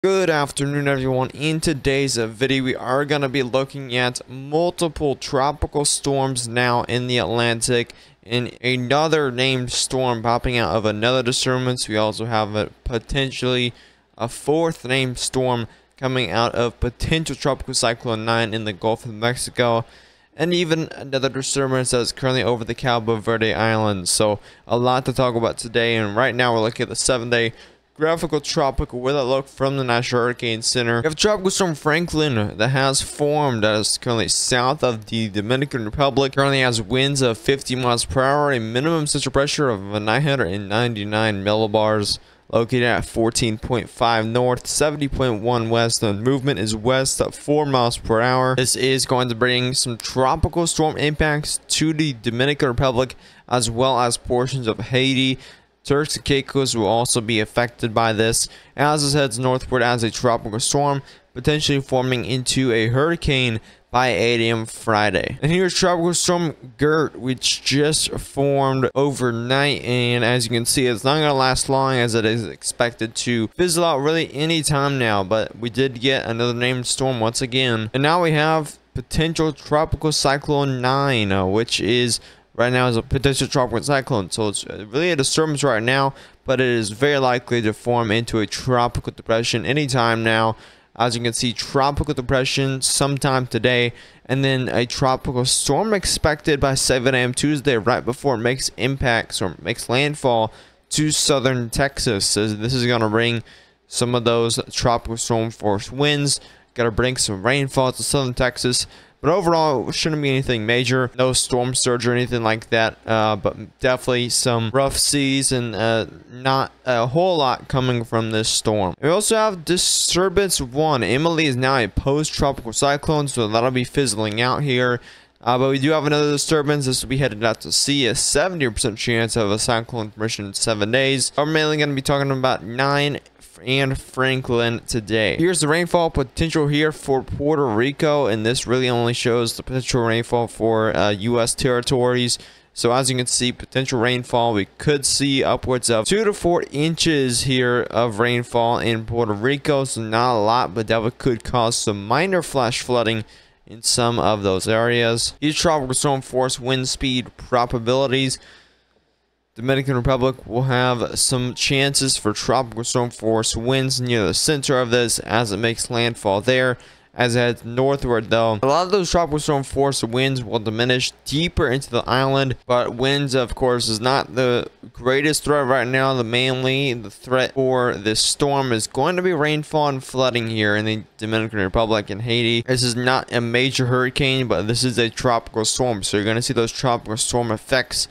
Good afternoon, everyone. In today's video, we are going to be looking at multiple tropical storms now in the Atlantic and another named storm popping out of another disturbance. We also have potentially a fourth named storm coming out of potential tropical cyclone 9 in the Gulf of Mexico, and even another disturbance that is currently over the Cabo Verde Islands. So a lot to talk about today, and right now we're looking at the 7-day graphical tropical weather look from the National Hurricane Center. We have Tropical Storm Franklin that has formed, that is currently south of the Dominican Republic. Currently has winds of 50 miles per hour, a minimum central pressure of 999 millibars, located at 14.5 north, 70.1 west. The movement is west at 4 miles per hour. This is going to bring some tropical storm impacts to the Dominican Republic, as well as portions of Haiti. Turks and Caicos will also be affected by this as it heads northward as a tropical storm, potentially forming into a hurricane by 8 a.m. Friday. And here's Tropical Storm Gert, which just formed overnight, and as you can see, it's not going to last long as it is expected to fizzle out really any time now. But we did get another named storm once again, and now we have potential Tropical Cyclone 9, which is right now is a potential tropical cyclone. So it's really a disturbance right now, but it is very likely to form into a tropical depression anytime now. As you can see, tropical depression sometime today, and then a tropical storm expected by 7 a.m. Tuesday, right before it makes impacts or makes landfall to southern Texas. So this is going to bring some of those tropical storm force winds, going to bring some rainfall to southern Texas. But overall, it shouldn't be anything major. No storm surge or anything like that. But definitely some rough seas and not a whole lot coming from this storm. We also have Disturbance 1. Emily is now a post-tropical cyclone, so that'll be fizzling out here. But we do have another disturbance. This will be headed out to sea. A 70% chance of a cyclone formation in 7 days. I'm mainly going to be talking about 9 and Franklin today. Here's the rainfall potential here for Puerto Rico, and this really only shows the potential rainfall for U.S. territories. So as you can see, potential rainfall, we could see upwards of 2 to 4 inches here of rainfall in Puerto Rico. So not a lot, but that could cause some minor flash flooding in some of those areas. These tropical storm force wind speed probabilities. Dominican Republic will have some chances for tropical storm force winds near the center of this as it makes landfall there. As it heads northward, though, a lot of those tropical storm force winds will diminish deeper into the island, but winds, of course, is not the greatest threat right now. The threat for this storm is going to be rainfall and flooding here in the Dominican Republic and Haiti. This is not a major hurricane, but this is a tropical storm, so you're going to see those tropical storm effects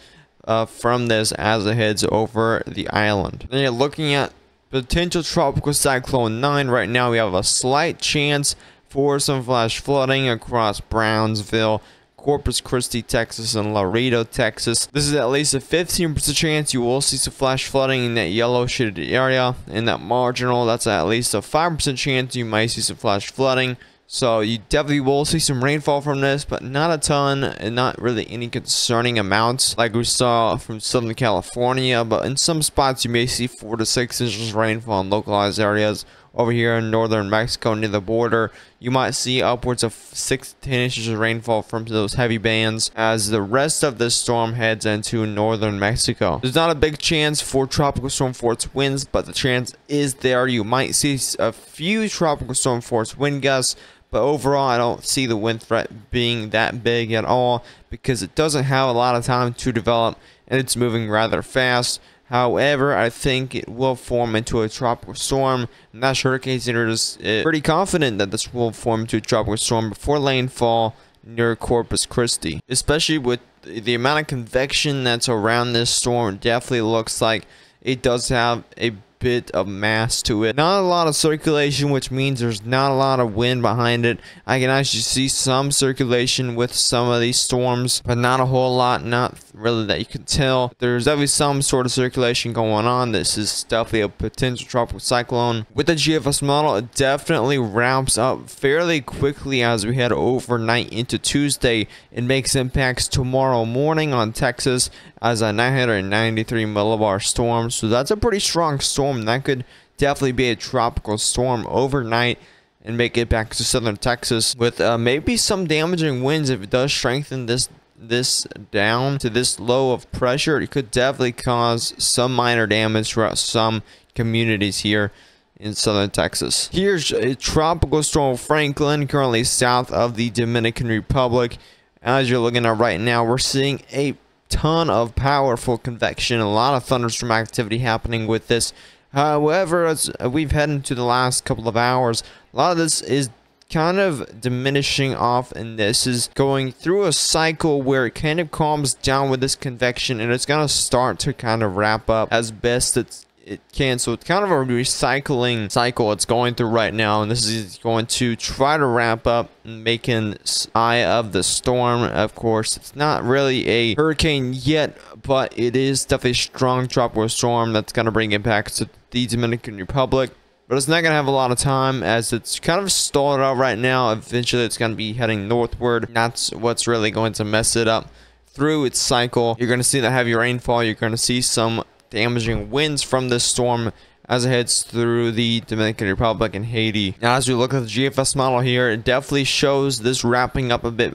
from this as it heads over the island. Then you're looking at potential tropical cyclone 9. Right now we have a slight chance for some flash flooding across Brownsville, Corpus Christi, Texas, and Laredo, Texas. This is at least a 15% chance you will see some flash flooding in that yellow shaded area. In that marginal, that's at least a 5% chance you might see some flash flooding. So you definitely will see some rainfall from this, but not a ton and not really any concerning amounts like we saw from Southern California. But in some spots you may see 4 to 6 inches rainfall in localized areas. Over here in northern Mexico near the border, you might see upwards of 6 to 10 inches of rainfall from those heavy bands as the rest of this storm heads into northern Mexico. There's not a big chance for tropical storm force winds, but the chance is there. You might see a few tropical storm force wind gusts, but overall, I don't see the wind threat being that big at all because it doesn't have a lot of time to develop and it's moving rather fast. However, I think it will form into a tropical storm. And National Hurricane Center is pretty confident that this will form into a tropical storm before landfall near Corpus Christi. Especially with the amount of convection that's around this storm, it definitely looks like it does have a bit of mass to it. Not a lot of circulation, which means there's not a lot of wind behind it. I can actually see some circulation with some of these storms, but not a whole lot, not really that you can tell. There's definitely some sort of circulation going on. This is definitely a potential tropical cyclone. With the GFS model, it definitely ramps up fairly quickly as we head overnight into Tuesday. It makes impacts tomorrow morning on Texas as a 993 millibar storm, so that's a pretty strong storm that could definitely be a tropical storm overnight and make it back to southern Texas with maybe some damaging winds. If it does strengthen this down to this low of pressure, it could definitely cause some minor damage throughout some communities here in southern Texas. Here's a tropical storm Franklin, currently south of the Dominican Republic. As you're looking at right now, we're seeing a ton of powerful convection, a lot of thunderstorm activity happening with this. However, as we've headed into the last couple of hours, a lot of this is kind of diminishing off, and this is going through a cycle where it kind of calms down with this convection, and it's going to start to kind of wrap up as best it can. So it's kind of a recycling cycle it's going through right now, and this is going to try to wrap up, making eye of the storm. Of course, it's not really a hurricane yet, but it is definitely a strong tropical storm that's going to bring impacts to the Dominican Republic. But it's not going to have a lot of time, as it's kind of stalled out right now. Eventually, it's going to be heading northward. That's what's really going to mess it up through its cycle. You're going to see that heavy rainfall. You're going to see some damaging winds from this storm as it heads through the Dominican Republic and Haiti. Now, as we look at the GFS model here, it definitely shows this wrapping up a bit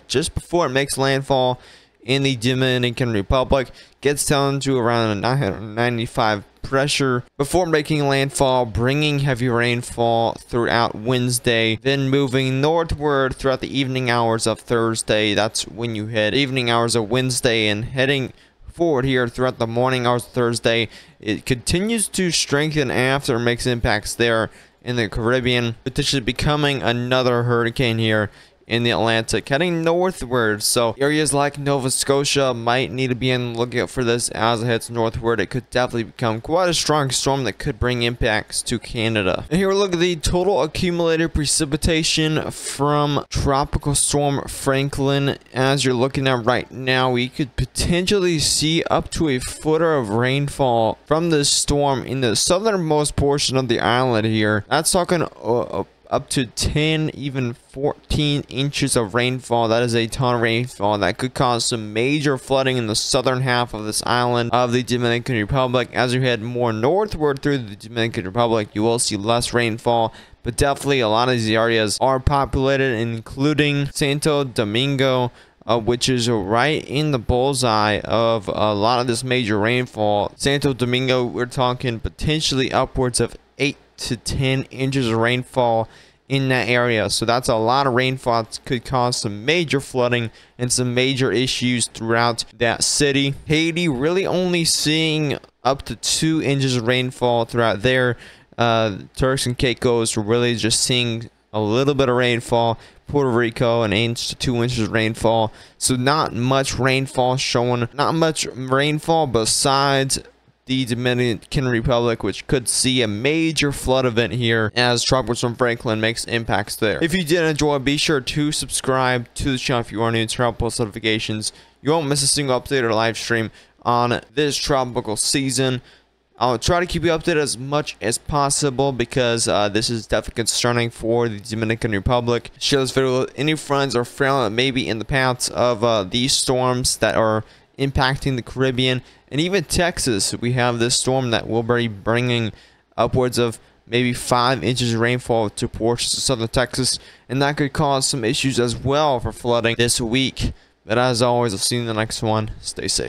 just before it makes landfall in the Dominican Republic. Gets down to around 995 pressure before making landfall, bringing heavy rainfall throughout Wednesday, then moving northward throughout the evening hours of Thursday. That's when you hit evening hours of Wednesday, and heading forward here throughout the morning hours of Thursday. It continues to strengthen after it makes impacts there in the Caribbean, potentially becoming another hurricane here in the Atlantic, heading northward. So areas like Nova Scotia might need to be on the lookout for this as it heads northward. It could definitely become quite a strong storm that could bring impacts to Canada. And here we look at the total accumulated precipitation from Tropical Storm Franklin. As you're looking at right now, we could potentially see up to a footer of rainfall from this storm in the southernmost portion of the island here. That's talking up to 10, even 14 inches of rainfall. That is a ton of rainfall that could cause some major flooding in the southern half of this island of the Dominican Republic. As you head more northward through the Dominican Republic, you will see less rainfall, but definitely a lot of these areas are populated, including Santo Domingo, which is right in the bullseye of a lot of this major rainfall. Santo Domingo, we're talking potentially upwards of 8 to 10 inches of rainfall in that area. So that's a lot of rainfall. It could cause some major flooding and some major issues throughout that city. Haiti really only seeing up to 2 inches of rainfall throughout there. Turks and Caicos are really just seeing a little bit of rainfall. Puerto Rico, an inch to 2 inches of rainfall. So not much rainfall showing. Not much rainfall besides the Dominican Republic, which could see a major flood event here as Tropical Storm Franklin makes impacts there. If you did enjoy, be sure to subscribe to the channel if you are new, turn on post notifications. You won't miss a single update or live stream on this tropical season. I'll try to keep you updated as much as possible, because this is definitely concerning for the Dominican Republic. Share this video with any friends or family that may be in the paths of these storms that are impacting the Caribbean and even Texas. We have this storm that will be bringing upwards of maybe 5 inches of rainfall to portions of southern Texas, and that could cause some issues as well for flooding this week. But as always, I'll see you in the next one. Stay safe.